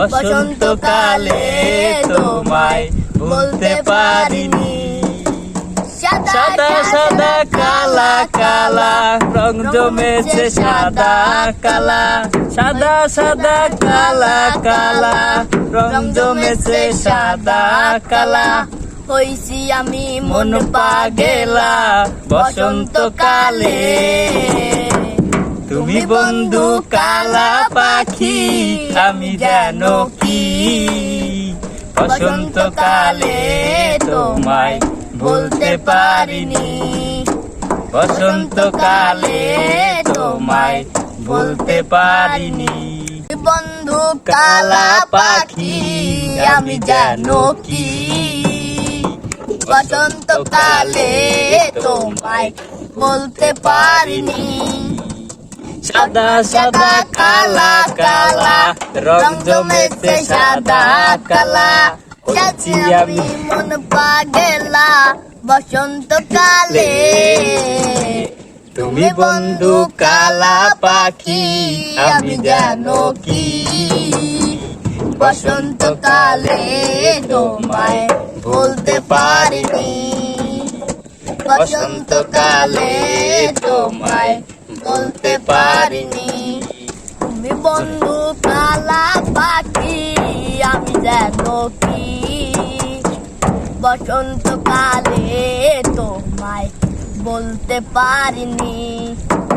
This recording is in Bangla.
বসন্তকালে তোমায় বলতে পারিনি। সাদা সাদা কালা কালা রং জমেছে সাদা কালা, সাদা সাদা কালা কালা রং জমেছে সাদা কালা। হইছি আমি মন পাগেলা বসন্তকালে, তুমি বন্ধু কালা পাখি আমি যেন কি। বসন্তকালে তোমায় বলতে পারিনি, বসন্তকালে তোমায় বলতে পারিনি। বন্ধু কালা পাখি আমি যেন কি। বসন্তকালে তোমায় বলতে পারিনি। সাদা সাদা কালা কালা রং জমেছে সাদা কালা। যাচ্ছি আমি মন পাগেলা বসন্তকালে, তুমি বন্ধু কালা পাখি আমি যেন কি। বসন্তকালে তোমায় বলতে পারিনি, বসন্তকালে তোমায় বলতে পারিনি। তুমি বন্ধু কালা পাখি আমি যেন কি। বসন্তকালে তোমায় বলতে পারিনি।